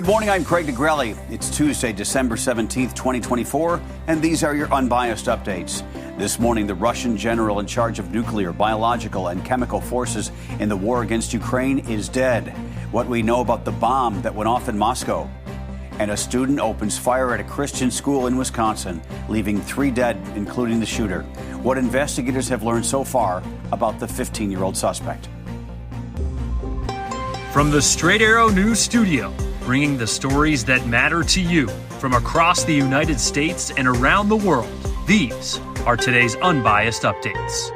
Good morning, I'm Craig DeGrelli. It's Tuesday, December 17th, 2024, and these are your Unbiased Updates. This morning, the Russian general in charge of nuclear, biological, and chemical forces in the war against Ukraine is dead. What we know about the bomb that went off in Moscow. And a student opens fire at a Christian school in Wisconsin, leaving 3 dead, including the shooter. What investigators have learned so far about the 15-year-old suspect. From the Straight Arrow News Studio, bringing the stories that matter to you from across the United States and around the world. These are today's Unbiased Updates.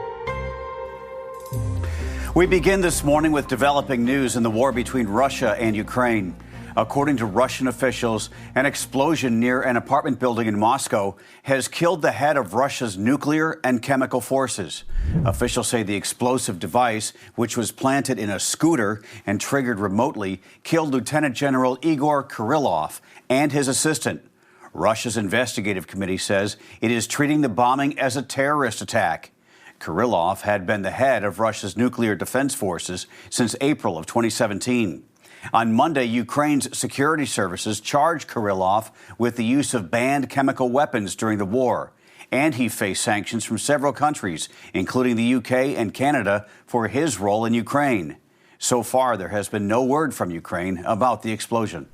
We begin this morning with developing news in the war between Russia and Ukraine. According to Russian officials, an explosion near an apartment building in Moscow has killed the head of Russia's nuclear and chemical forces. Officials say the explosive device, which was planted in a scooter and triggered remotely, killed Lieutenant General Igor Kirillov and his assistant. Russia's investigative committee says it is treating the bombing as a terrorist attack. Kirillov had been the head of Russia's nuclear defense forces since April of 2017. On Monday, Ukraine's security services charged Kirillov with the use of banned chemical weapons during the war. And he faced sanctions from several countries, including the UK and Canada, for his role in Ukraine. So far, there has been no word from Ukraine about the explosion.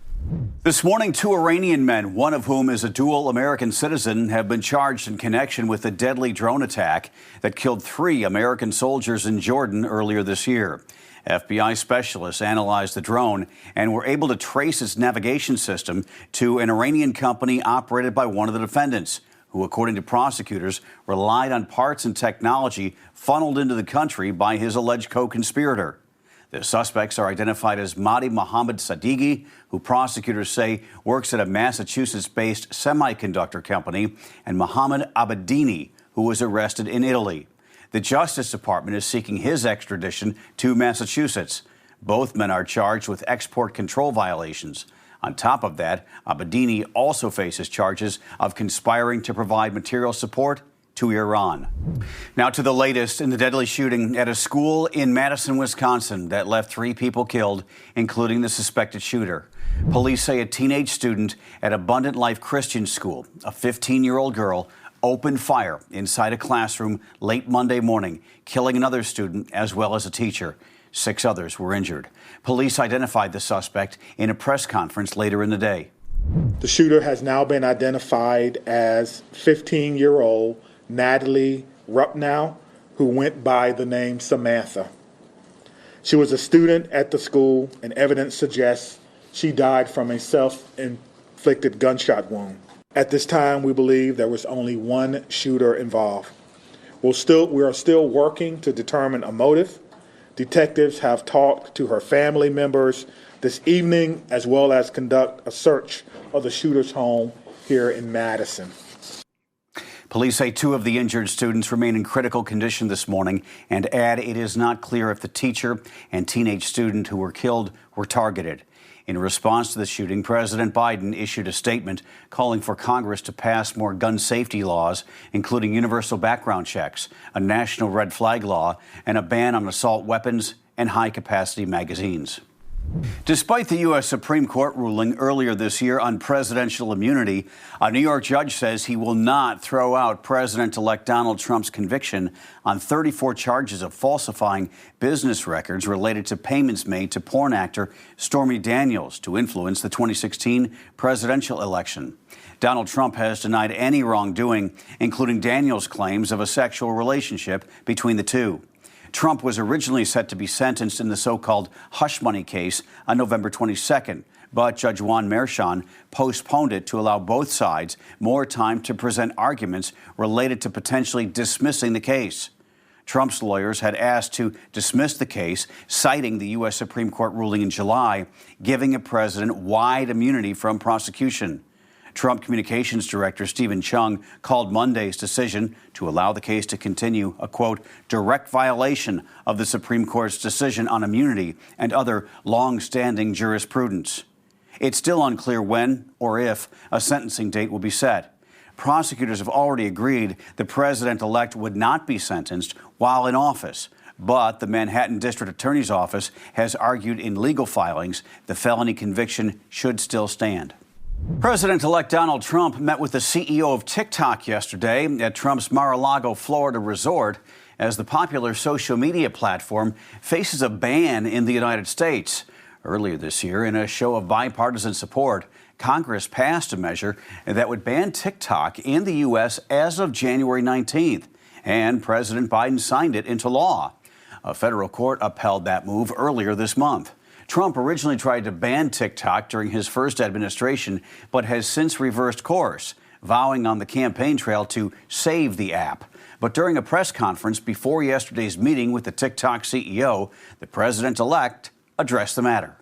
This morning, 2 Iranian men, one of whom is a dual American citizen, have been charged in connection with a deadly drone attack that killed 3 American soldiers in Jordan earlier this year. FBI specialists analyzed the drone and were able to trace its navigation system to an Iranian company operated by one of the defendants, who, according to prosecutors, relied on parts and technology funneled into the country by his alleged co-conspirator. The suspects are identified as Mahdi Mohammed Sadeghi, who prosecutors say works at a Massachusetts-based semiconductor company, and Mohammed Abedini, who was arrested in Italy. The Justice Department is seeking his extradition to Massachusetts. Both men are charged with export control violations. On top of that, Abedini also faces charges of conspiring to provide material support to Iran. Now to the latest in the deadly shooting at a school in Madison, Wisconsin that left 3 people killed, including the suspected shooter. Police say a teenage student at Abundant Life Christian School, a 15-year-old girl, opened fire inside a classroom late Monday morning, killing another student as well as a teacher. 6 others were injured. Police identified the suspect in a press conference later in the day. The shooter has now been identified as 15-year-old Natalie Rupnow, who went by the name Samantha. She was a student at the school, and evidence suggests she died from a self-inflicted gunshot wound. At this time, we believe there was only one shooter involved. We are still working to determine a motive. Detectives have talked to her family members this evening, as well as conduct a search of the shooter's home here in Madison. Police say 2 of the injured students remain in critical condition this morning and add it is not clear if the teacher and teenage student who were killed were targeted. In response to the shooting, President Biden issued a statement calling for Congress to pass more gun safety laws, including universal background checks, a national red flag law, and a ban on assault weapons and high-capacity magazines. Despite the U.S. Supreme Court ruling earlier this year on presidential immunity, a New York judge says he will not throw out President-elect Donald Trump's conviction on 34 charges of falsifying business records related to payments made to porn actor Stormy Daniels to influence the 2016 presidential election. Donald Trump has denied any wrongdoing, including Daniels' claims of a sexual relationship between the two. Trump was originally set to be sentenced in the so-called hush money case on November 22nd, but Judge Juan Merchan postponed it to allow both sides more time to present arguments related to potentially dismissing the case. Trump's lawyers had asked to dismiss the case, citing the U.S. Supreme Court ruling in July, giving a president wide immunity from prosecution. Trump Communications Director Stephen Chung called Monday's decision to allow the case to continue a, quote, direct violation of the Supreme Court's decision on immunity and other long-standing jurisprudence. It's still unclear when or if a sentencing date will be set. Prosecutors have already agreed the president-elect would not be sentenced while in office, But the Manhattan District Attorney's Office has argued in legal filings the felony conviction should still stand. President-elect Donald Trump met with the CEO of TikTok yesterday at Trump's Mar-a-Lago, Florida resort as the popular social media platform faces a ban in the United States. Earlier this year, in a show of bipartisan support, Congress passed a measure that would ban TikTok in the U.S. as of January 19th, and President Biden signed it into law. A federal court upheld that move earlier this month. Trump originally tried to ban TikTok during his first administration, but has since reversed course, vowing on the campaign trail to save the app. But during a press conference before yesterday's meeting with the TikTok CEO, the president-elect addressed the matter.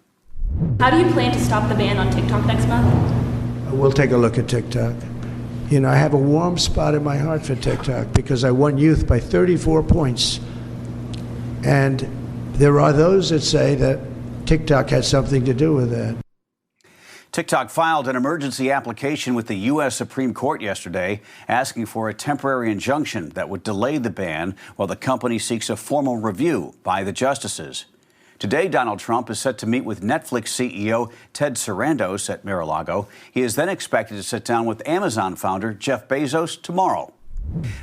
How do you plan to stop the ban on TikTok next month? We'll take a look at TikTok. You know, I have a warm spot in my heart for TikTok because I won youth by 34 points. And there are those that say that TikTok had something to do with that. TikTok filed an emergency application with the U.S. Supreme Court yesterday, asking for a temporary injunction that would delay the ban while the company seeks a formal review by the justices. Today, Donald Trump is set to meet with Netflix CEO Ted Sarandos at Mar-a-Lago. He is then expected to sit down with Amazon founder Jeff Bezos tomorrow.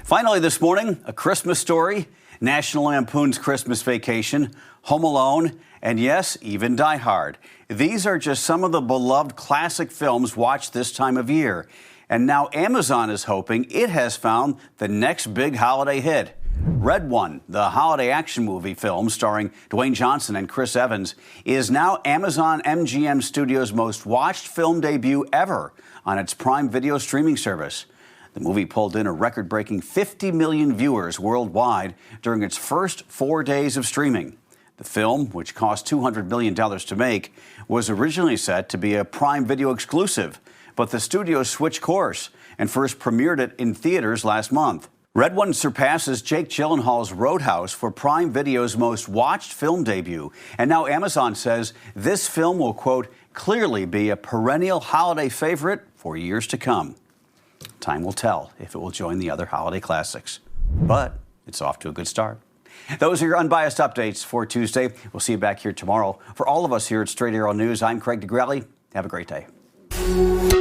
Finally this morning, a Christmas story, National Lampoon's Christmas Vacation, Home Alone, and yes, even Die Hard. These are just some of the beloved classic films watched this time of year. And now Amazon is hoping it has found the next big holiday hit. Red One, the holiday action movie film starring Dwayne Johnson and Chris Evans, is now Amazon MGM Studios' most watched film debut ever on its Prime Video streaming service. The movie pulled in a record-breaking 50 million viewers worldwide during its first 4 days of streaming. The film, which cost $200 million to make, was originally set to be a Prime Video exclusive, but the studio switched course and first premiered it in theaters last month. Red One surpasses Jake Gyllenhaal's Roadhouse for Prime Video's most watched film debut, and now Amazon says this film will, quote, clearly be a perennial holiday favorite for years to come. Time will tell if it will join the other holiday classics, but it's off to a good start. Those are your unbiased updates for Tuesday. We'll see you back here tomorrow. For all of us here at Straight Arrow News, I'm Craig DeGrelli. Have a great day.